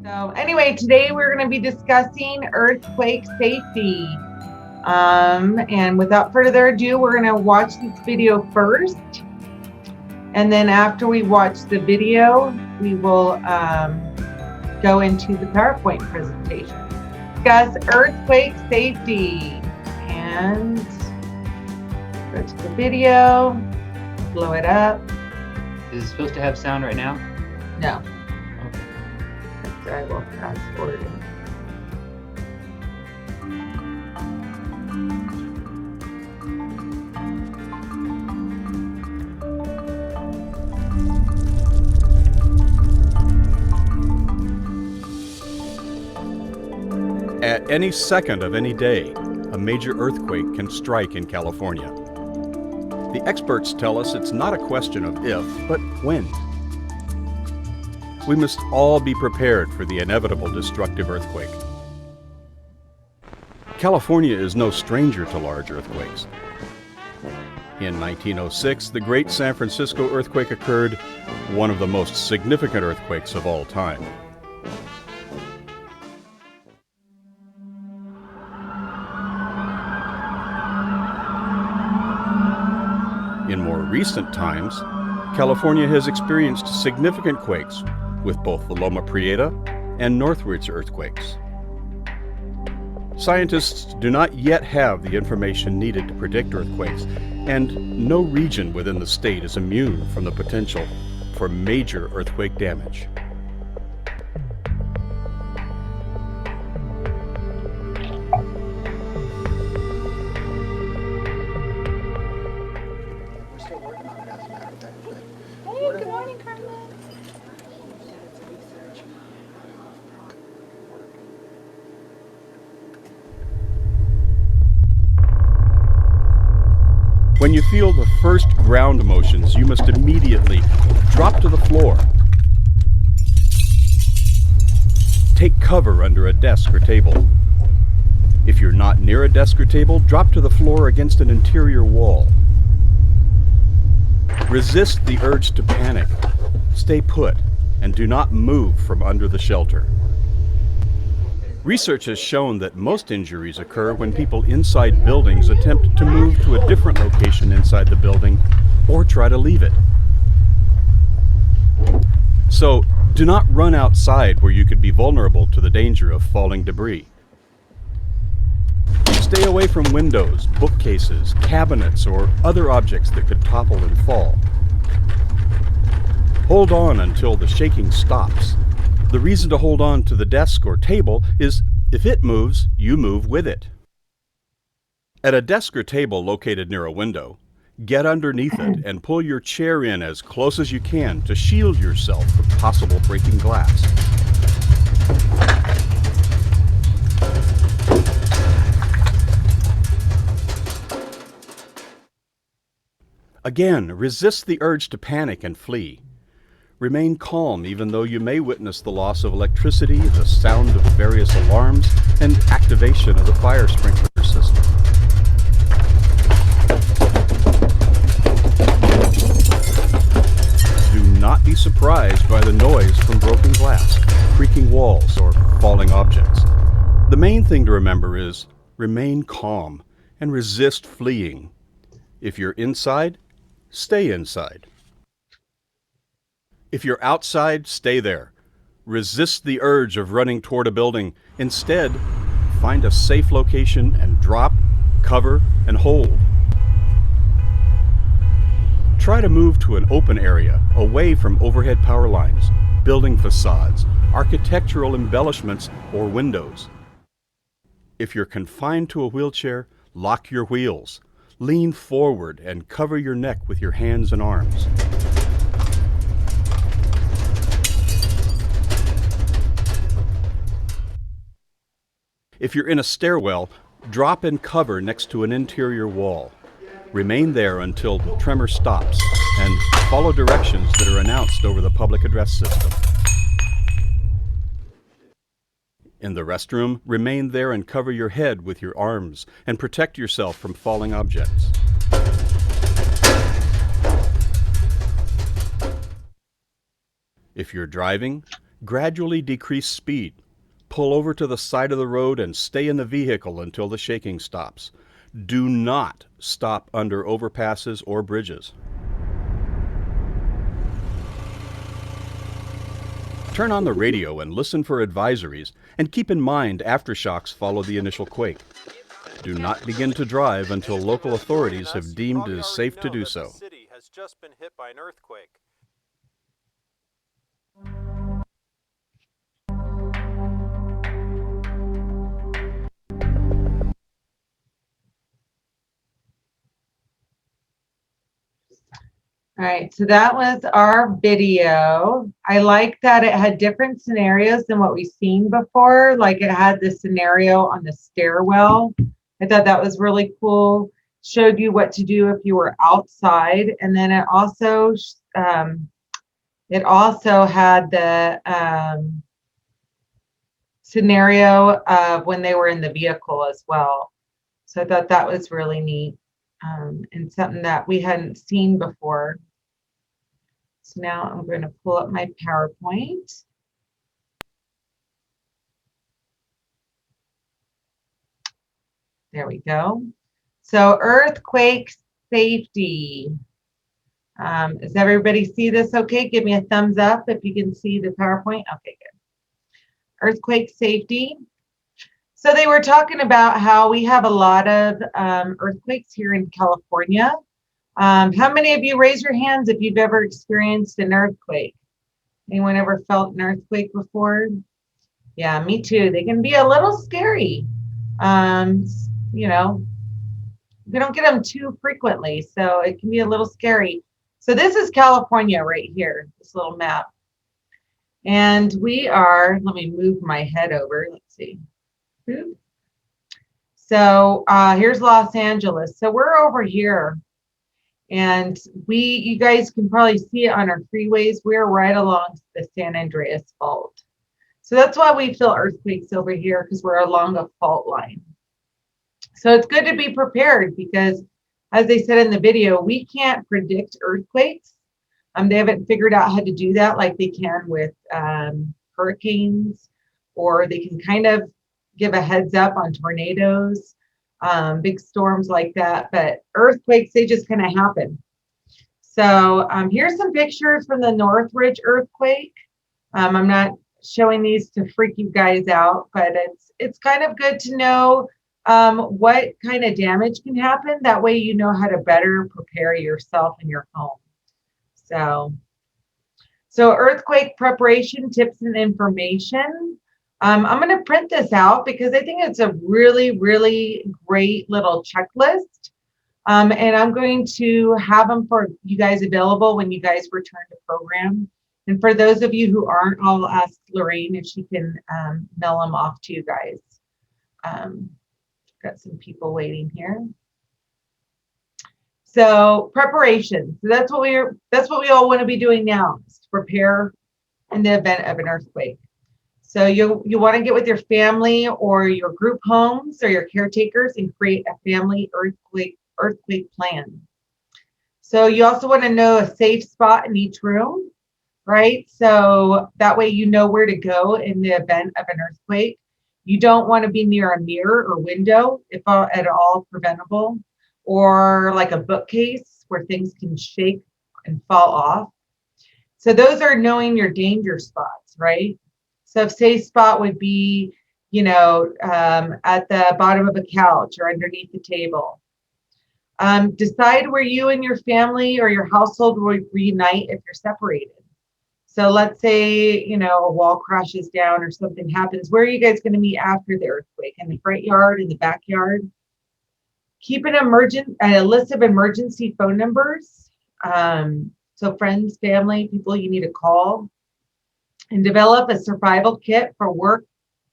So anyway, today we're going to be discussing earthquake safety. And without further ado, we're going to watch this video first. And then after we watch the video, we will go into the PowerPoint presentation. Discuss earthquake safety. And go to the video, blow it up. Is it supposed to have sound right now? No. Okay. I will fast forward it. At any second of any day, a major earthquake can strike in California. The experts tell us it's not a question of if, but when. We must all be prepared for the inevitable destructive earthquake. California is no stranger to large earthquakes. In 1906, the Great San Francisco earthquake occurred, one of the most significant earthquakes of all time. In more recent times, California has experienced significant quakes with both the Loma Prieta and Northridge earthquakes. Scientists do not yet have the information needed to predict earthquakes, and no region within the state is immune from the potential for major earthquake damage. Good morning, Carla. When you feel the first ground motions, you must immediately drop to the floor. Take cover under a desk or table. If you're not near a desk or table, drop to the floor against an interior wall. Resist the urge to panic. Stay put and do not move from under the shelter. Research has shown that most injuries occur when people inside buildings attempt to move to a different location inside the building or try to leave it. So, do not run outside where you could be vulnerable to the danger of falling debris. Stay away from windows, bookcases, cabinets, or other objects that could topple and fall. Hold on until the shaking stops. The reason to hold on to the desk or table is if it moves, you move with it. At a desk or table located near a window, get underneath it and pull your chair in as close as you can to shield yourself from possible breaking glass. Again, resist the urge to panic and flee. Remain calm even though you may witness the loss of electricity, the sound of various alarms, and activation of the fire sprinkler system. Do not be surprised by the noise from broken glass, creaking walls, or falling objects. The main thing to remember is remain calm and resist fleeing. If you're inside, stay inside. If you're outside, stay there. Resist the urge of running toward a building. Instead, find a safe location and drop, cover, and hold. Try to move to an open area, away from overhead power lines, building facades, architectural embellishments, or windows. If you're confined to a wheelchair, lock your wheels. Lean forward and cover your neck with your hands and arms. If you're in a stairwell, drop and cover next to an interior wall. Remain there until the tremor stops and follow directions that are announced over the public address system. In the restroom, remain there and cover your head with your arms and protect yourself from falling objects. If you're driving, Gradually decrease speed. Pull over to the side of the road and stay in the vehicle until the shaking stops. Do not stop under overpasses or bridges. Turn on the radio and listen for advisories, and keep in mind aftershocks follow the initial quake. Do not begin to drive until local authorities have deemed it is safe to do so. The city has just been hit by an earthquake. All right, so that was our video. I like that it had different scenarios than what we've seen before. Like it had the scenario on the stairwell. I thought that was really cool. Showed you what to do if you were outside. And then it also had the scenario of when they were in the vehicle as well. So I thought that was really neat and something that we hadn't seen before. So now I'm going to pull up my PowerPoint. There we go. So earthquake safety. Does everybody see this okay? Give me a thumbs up if you can see the PowerPoint. Okay, good. Earthquake safety. So they were talking about how we have a lot of earthquakes here in California. How many of you raise your hands if you've ever experienced an earthquake? Anyone ever felt an earthquake before? Yeah, me too. They can be a little scary. You know, we don't get them too frequently, so it can be a little scary. So this is California right here, this little map. And we are, let me move my head over, let's see. So here's Los Angeles. So we're over here. And you guys can probably see it on our freeways. We're right along the San Andreas Fault. So that's why we feel earthquakes over here, because we're along a fault line. So it's good to be prepared because, as they said in the video, we can't predict earthquakes. They haven't figured out how to do that like they can with hurricanes, or they can kind of give a heads up on tornadoes. Big storms like that, but earthquakes, they just kind of happen. So here's some pictures from the Northridge earthquake. I'm not showing these to freak you guys out, but it's kind of good to know what kind of damage can happen. That way you know how to better prepare yourself and your home. So earthquake preparation tips and information. I'm going to print this out because I think it's a really, really great little checklist. And I'm going to have them for you guys available when you guys return to program. And for those of you who aren't, I'll ask Lorraine if she can mail them off to you guys. Got some people waiting here. So preparation. So that's what we all want to be doing now, is to prepare in the event of an earthquake. So you want to get with your family or your group homes or your caretakers and create a family earthquake plan. So you also want to know a safe spot in each room, right? So that way you know where to go in the event of an earthquake. You don't want to be near a mirror or window if at all preventable, or like a bookcase where things can shake and fall off. So those are knowing your danger spots, right? So a safe spot would be, at the bottom of a couch or underneath the table. Decide where you and your family or your household will reunite if you're separated. So let's say, a wall crashes down or something happens. Where are you guys going to meet after the earthquake? In the front yard, in the backyard? Keep a list of emergency phone numbers. So friends, family, people you need to call. And develop a survival kit for work,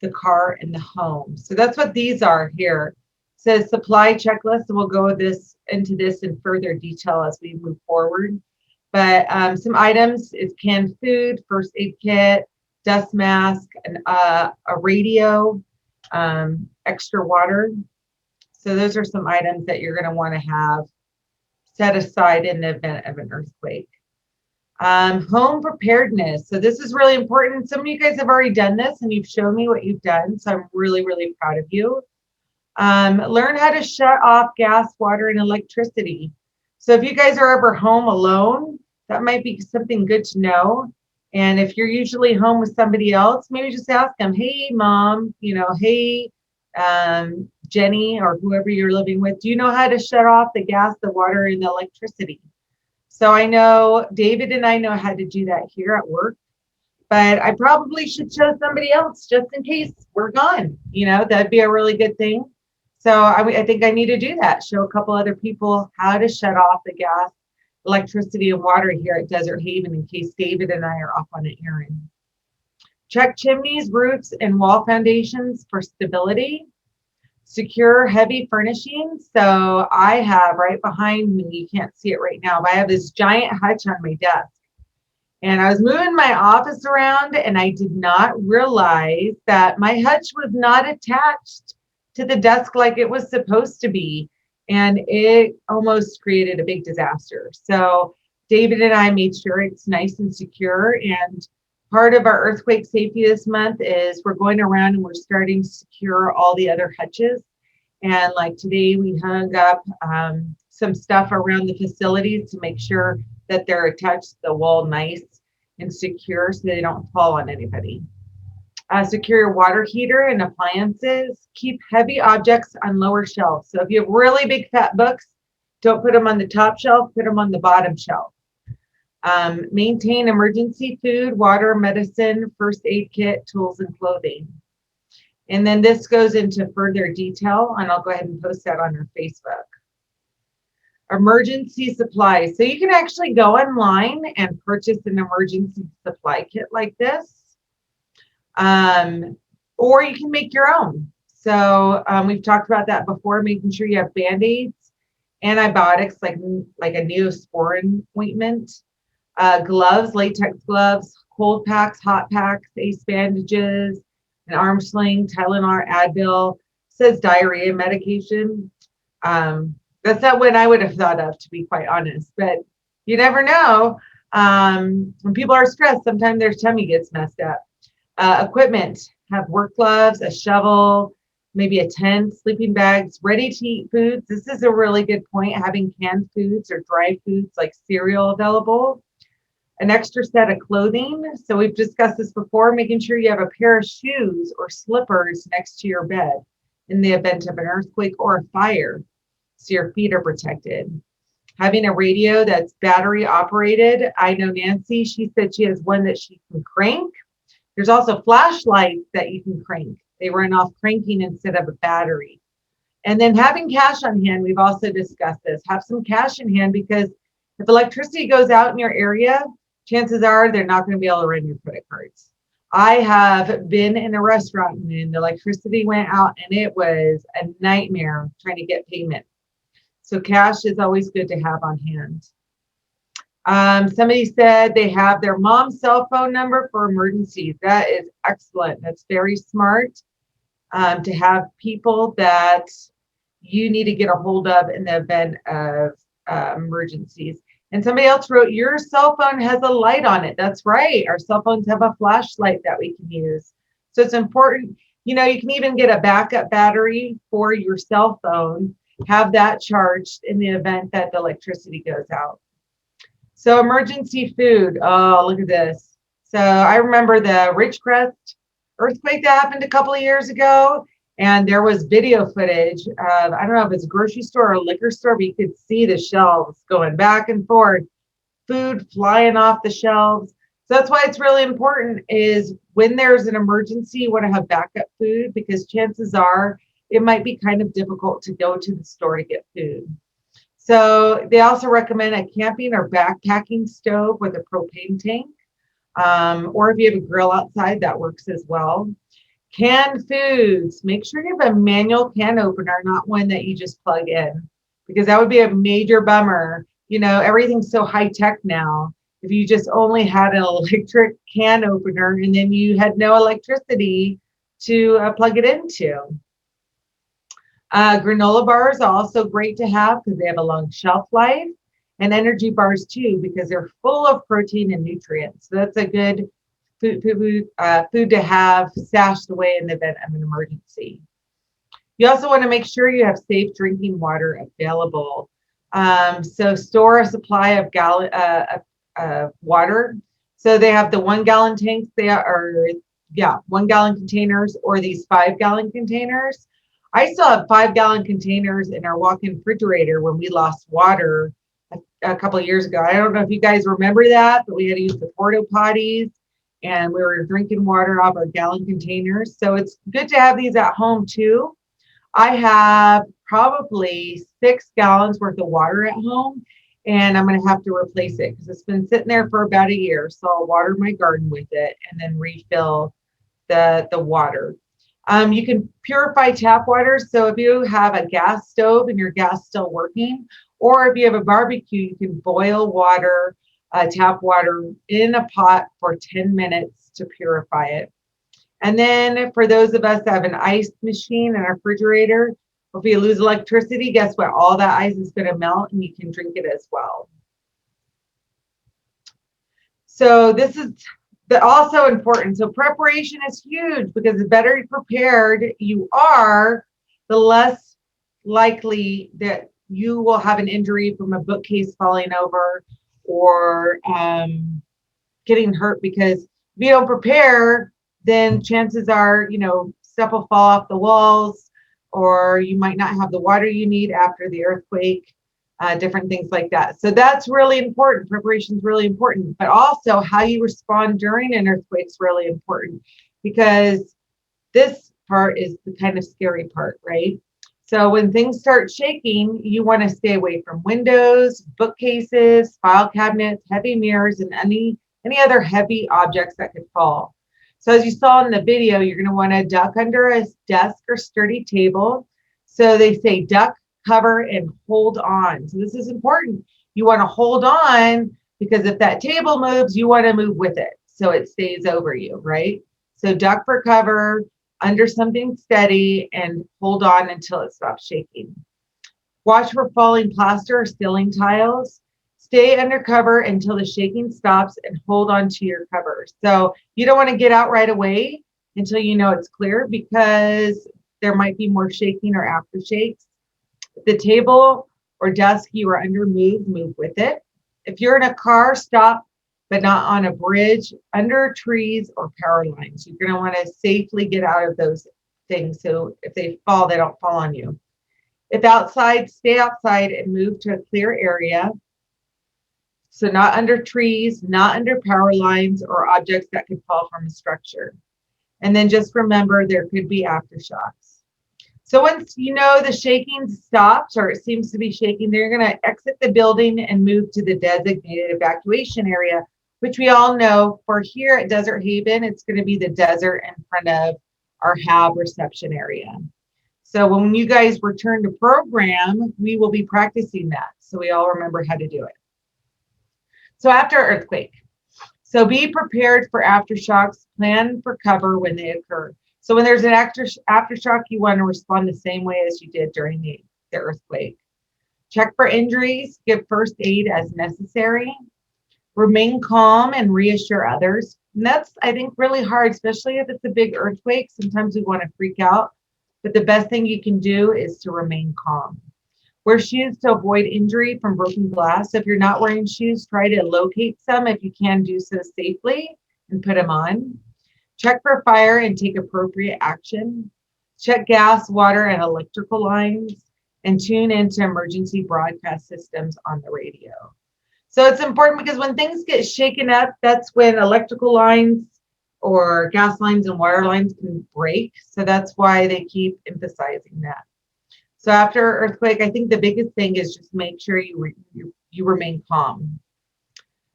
the car, and the home. So that's what these are here. It says supply checklist, and we'll go into this in further detail as we move forward. But some items is canned food, first aid kit, dust mask, a radio, extra water. So those are some items that you're going to want to have set aside in the event of an earthquake. Home preparedness. So this is really important. Some of you guys have already done this and you've shown me what you've done. So I'm really, really proud of you. Learn how to shut off gas, water, and electricity. So if you guys are ever home alone, that might be something good to know. And if you're usually home with somebody else, maybe just ask them, hey, mom, hey, Jenny, or whoever you're living with, do you know how to shut off the gas, the water, and the electricity? So I know David and I know how to do that here at work, but I probably should show somebody else just in case we're gone. That'd be a really good thing. So I think I need to do that, show a couple other people how to shut off the gas, electricity, and water here at Desert Haven in case David and I are off on an errand. Check chimneys, roofs, and wall foundations for stability. Secure heavy furnishings. So I have right behind me, you can't see it right now, but I have this giant hutch on my desk. And I was moving my office around and I did not realize that my hutch was not attached to the desk like it was supposed to be. And it almost created a big disaster. So David and I made sure it's nice and secure. And part of our earthquake safety this month is we're going around and we're starting to secure all the other hutches. And like today, we hung up some stuff around the facilities to make sure that they're attached to the wall nice and secure so they don't fall on anybody. Secure your water heater and appliances. Keep heavy objects on lower shelves. So if you have really big fat books, don't put them on the top shelf, put them on the bottom shelf. Maintain emergency food, water, medicine, first aid kit, tools, and clothing. And then this goes into further detail, and I'll go ahead and post that on our Facebook. Emergency supplies. So you can actually go online and purchase an emergency supply kit like this. Or you can make your own. So we've talked about that before, making sure you have Band-Aids, antibiotics like a Neosporin ointment, gloves, latex gloves, cold packs, hot packs, ace bandages, an arm sling, Tylenol, Advil. It says diarrhea medication. That's not what I would have thought of, to be quite honest, but you never know. When people are stressed, sometimes their tummy gets messed up. Equipment, have work gloves, a shovel, maybe a tent, sleeping bags, ready to eat foods. This is a really good point, having canned foods or dry foods like cereal available. An extra set of clothing. So we've discussed this before, making sure you have a pair of shoes or slippers next to your bed in the event of an earthquake or a fire, so your feet are protected. Having a radio that's battery operated. I know Nancy, she said she has one that she can crank. There's also flashlights that you can crank. They run off cranking instead of a battery. And then having cash on hand, we've also discussed this. Have some cash in hand because if electricity goes out in your area, chances are they're not going to be able to run your credit cards. I have been in a restaurant and the electricity went out and it was a nightmare trying to get payment. So cash is always good to have on hand. Somebody said they have their mom's cell phone number for emergencies. That is excellent. That's very smart to have people that you need to get a hold of in the event of emergencies. And somebody else wrote, your cell phone has a light on it. That's right. Our cell phones have a flashlight that we can use. So it's important. You can even get a backup battery for your cell phone, have that charged in the event that the electricity goes out. So emergency food. Oh, look at this. So I remember the Ridgecrest earthquake that happened a couple of years ago. And there was video footage of, I don't know if it's a grocery store or a liquor store, but you could see the shelves going back and forth, food flying off the shelves. So that's why it's really important is when there's an emergency, you want to have backup food because chances are it might be kind of difficult to go to the store to get food. So they also recommend a camping or backpacking stove with a propane tank. Or if you have a grill outside, that works as well. Canned foods, make sure you have a manual can opener, not one that you just plug in, because that would be a major bummer. Everything's so high tech now. If you just only had an electric can opener and then you had no electricity to plug it into. Granola bars are also great to have because they have a long shelf life. and energy bars too, because they're full of protein and nutrients. So that's a good food to have stashed away in the event of an emergency. You also want to make sure you have safe drinking water available. So store a supply of water. So they have the 1 gallon tanks. They are 1 gallon containers, or these 5 gallon containers. I still have 5 gallon containers in our walk-in refrigerator when we lost water a couple of years ago. I don't know if you guys remember that, but we had to use the porta potties and we were drinking water out of our gallon containers. So it's good to have these at home too. I have probably 6 gallons worth of water at home, and I'm going to have to replace it because it's been sitting there for about a year. So I'll water my garden with it and then refill the water. You can purify tap water. So if you have a gas stove and your gas still working, or if you have a barbecue, you can boil water, tap water in a pot for 10 minutes to purify it. And then for those of us that have an ice machine and a refrigerator, if you lose electricity, guess what? All that ice is going to melt and you can drink it as well. So this is also important. So preparation is huge, because the better prepared you are, the less likely that you will have an injury from a bookcase falling over or getting hurt. Because if you don't prepare, then chances are, stuff will fall off the walls, or you might not have the water you need after the earthquake, different things like that. So that's really important. Preparation is really important, but also how you respond during an earthquake is really important, because this part is the kind of scary part, right? So when things start shaking, you want to stay away from windows, bookcases, file cabinets, heavy mirrors, and any other heavy objects that could fall. So as you saw in the video, you're going to want to duck under a desk or sturdy table. So they say duck, cover, and hold on. So this is important. You want to hold on, because if that table moves, you want to move with it so it stays over you, right? So duck for cover, under something steady, and hold on until it stops shaking. Watch for falling plaster or ceiling tiles. Stay under cover until the shaking stops and hold on to your cover. So you don't want to get out right away until you know it's clear, because there might be more shaking or aftershakes. If the table or desk you are under move with it. If you're in a car, stop, but not on a bridge, under trees, or power lines. You're going to want to safely get out of those things, so if they fall, they don't fall on you. If outside, stay outside and move to a clear area. So not under trees, not under power lines or objects that could fall from a structure. And then just remember, there could be aftershocks. So once you know the shaking stops, or it seems to be shaking, they're going to exit the building and move to the designated evacuation area, which we all know for here at Desert Haven, it's going to be the desert in front of our HAB reception area. So when you guys return to program, we will be practicing that, so we all remember how to do it. So after earthquake, so be prepared for aftershocks, plan for cover when they occur. So when there's an aftershock, you want to respond the same way as you did during the earthquake. Check for injuries, give first aid as necessary, remain calm and reassure others. And that's, I think, really hard, especially if it's a big earthquake. Sometimes we want to freak out, but the best thing you can do is to remain calm. Wear shoes to avoid injury from broken glass. So if you're not wearing shoes, try to locate some if you can do so safely and put them on. Check for fire and take appropriate action. Check gas, water, and electrical lines, and tune into emergency broadcast systems on the radio. So it's important, because when things get shaken up, that's when electrical lines or gas lines and water lines can break. So that's why they keep emphasizing that. So after earthquake, I think the biggest thing is just make sure you remain calm.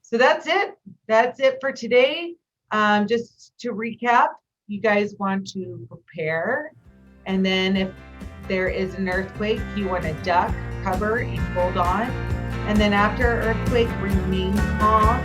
So that's it. That's it for today. Just to recap, you guys want to prepare. And then if there is an earthquake, you want to duck, cover, and hold on. And then after earthquake, remain calm